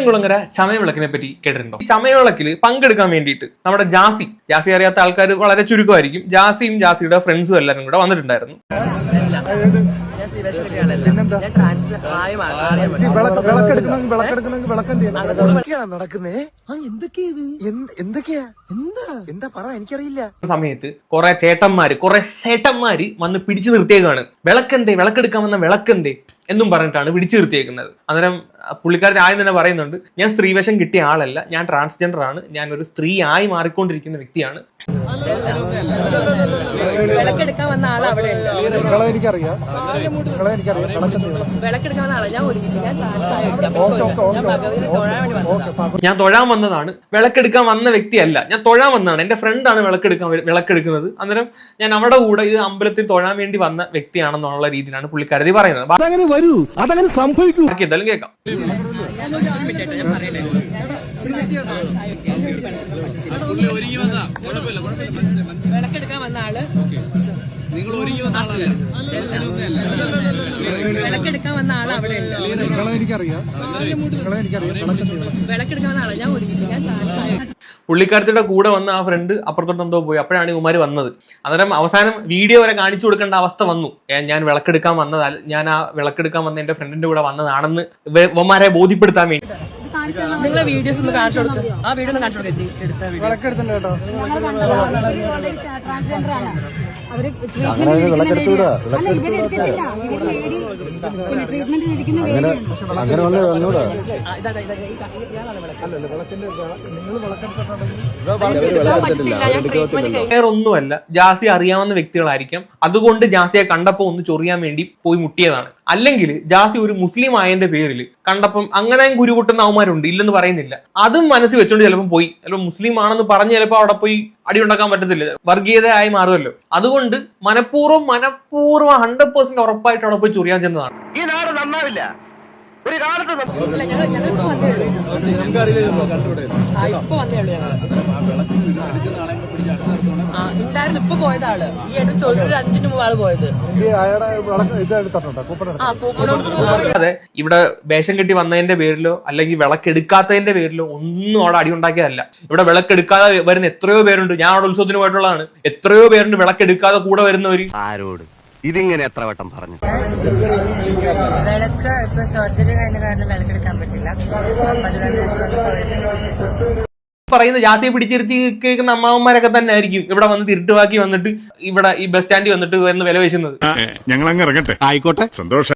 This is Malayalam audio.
കുളങ്ങര ചമയവിളക്കിനെ പറ്റി കേട്ടിട്ടുണ്ടോ? ചമയവിളക്കിൽ പങ്കെടുക്കാൻ വേണ്ടിയിട്ട് നമ്മുടെ ജാസി അറിയാത്ത ആൾക്കാർ വളരെ ചുരുക്കമായിരിക്കും. ജാസിയും ജാസിയുടെ ഫ്രണ്ട്സും എല്ലാവരും കൂടെ വന്നിട്ടുണ്ടായിരുന്നു. സമയത്ത് കുറെ ചേട്ടന്മാര് വന്ന് പിടിച്ചു നിർത്തിയേക്കാണ്. വിളക്കെടുക്കാൻ വന്ന വിളക്കെന്തേ എന്നും പറഞ്ഞിട്ടാണ് പിടിച്ചു നിർത്തിയേക്കുന്നത്. അന്നേരം പുള്ളിക്കാരൻ ആദ്യം തന്നെ പറയുന്നുണ്ട്, ഞാൻ സ്ത്രീവേഷം കിട്ടിയ ആളല്ല, ഞാൻ ട്രാൻസ്ജെൻഡർ ആണ്, ഞാൻ ഒരു സ്ത്രീ ആയി മാറിക്കൊണ്ടിരിക്കുന്ന വ്യക്തിയാണ്. വിളക്കെടുക്കാൻ വന്ന ആൾ അവിടെ ഞാൻ തൊഴാൻ വന്നതാണ്, വിളക്കെടുക്കാൻ വന്ന വ്യക്തിയല്ല, ഞാൻ തൊഴാൻ വന്നതാണ്. എന്റെ ഫ്രണ്ടാണ് വിളക്കെടുക്കുന്നത്. അന്നേരം ഞാൻ അവിടെ കൂടെ ഇത് അമ്പലത്തിൽ തൊഴാൻ വേണ്ടി വന്ന വ്യക്തിയാണെന്നുള്ള രീതിയിലാണ് പുള്ളിക്കാരതി പറയുന്നത്. ബാക്കി എന്തായാലും കേൾക്കാം. വിളക്കെടുക്കാൻ വന്ന ആള് വിളക്കെടുക്കാൻ വന്ന ആൾ അവിടെ വിളക്കെടുക്കാൻ വന്ന ആളെ ഞാൻ പുള്ളിക്കാരത്തിയുടെ കൂടെ വന്ന ആ ഫ്രണ്ട് അപ്പുറത്തോട്ട് എന്തോ പോയി. അപ്പോഴാണ് ഇവന്മാര് വന്നത്. അന്നേരം അവസാനം വീഡിയോ വരെ കാണിച്ചു കൊടുക്കേണ്ട അവസ്ഥ വന്നു. ഞാൻ വിളക്കെടുക്കാൻ വന്നതല്ല, ഞാൻ ആ വിളക്കെടുക്കാൻ വന്ന എന്റെ ഫ്രണ്ടിന്റെ കൂടെ വന്നതാണെന്ന് ഇവന്മാരെ ബോധ്യപ്പെടുത്താൻ വേണ്ടി നിങ്ങളെ വീഡിയോസ് ഒന്ന് കാണിച്ചു കൊടുക്കും. ആ വീഡിയോ ഒന്ന് കാണിച്ചു കൊടുക്കും. വേറൊന്നുമല്ല, ജാസി അറിയാവുന്ന വ്യക്തികളായിരിക്കാം. അതുകൊണ്ട് ജാസിയെ കണ്ടപ്പോ ഒന്ന് ചൊറിയാൻ വേണ്ടി പോയി മുട്ടിയതാണ്. അല്ലെങ്കിൽ ജാസി ഒരു മുസ്ലിം ആയതിന്റെ പേരിൽ കണ്ടപ്പം അങ്ങനെ ഗുരുകൂട്ടുന്ന അവന്മാരുണ്ട്, ഇല്ലെന്ന് പറയുന്നില്ല. അതും മനസ്സിൽ വെച്ചോണ്ട് ചിലപ്പോൾ പോയി ചിലപ്പോൾ മുസ്ലിം ആണെന്ന് പറഞ്ഞ് ചിലപ്പോൾ അവിടെ പോയി അടി ഉണ്ടാക്കാൻ പറ്റത്തില്ല, വർഗീയതയായി മാറുമല്ലോ. അതുകൊണ്ട് മനഃപൂർവ്വം 100% ഉറപ്പായിട്ട് അവിടെ പോയി ചൊറിയാൻ ചെന്നതാണ്. ഈ നാട് നന്നാവില്ല, ഒരു കാലത്ത് ഉണ്ടായിരുന്നു. ഇപ്പൊ പോയതാണ് ഈ ഒരു 5 മുമ്പ് ആള് പോയത്. അതെ, ഇവിടെ വേഷം കെട്ടി വന്നതിന്റെ പേരിലോ അല്ലെങ്കിൽ വിളക്കെടുക്കാത്തതിന്റെ പേരിലോ ഒന്നും അവിടെ അടി ഉണ്ടാക്കിയതല്ല. ഇവിടെ വിളക്കെടുക്കാതെ വരുന്ന എത്രയോ പേരുണ്ട്. ഞാൻ അവിടെ ഉത്സവത്തിന് പോയിട്ടുള്ളതാണ്. എത്രയോ പേരുണ്ട് വിളക്കെടുക്കാതെ കൂടെ വരുന്നവര്. ആരോട് ഇതിങ്ങനെ എത്ര വട്ടം പറഞ്ഞു? വിളക്ക് ഇപ്പൊ സർജറി കഴിഞ്ഞ കാരണം വിളക്കെടുക്കാൻ പറ്റില്ല. പറയുന്ന ജാസിയെ പിടിച്ചിരുത്തി കേൾക്കുന്ന അമ്മാവന്മാരൊക്കെ തന്നെ ആയിരിക്കും ഇവിടെ വന്നിട്ട് ഇരുട്ടുവാക്കി വന്നിട്ട് ഇവിടെ ഈ ബസ് സ്റ്റാൻഡിൽ വന്നിട്ട് വില വെച്ചുന്നത്. ഞങ്ങൾ അങ്ങ് ഇറങ്ങട്ടെ. ആയിക്കോട്ടെ, സന്തോഷം.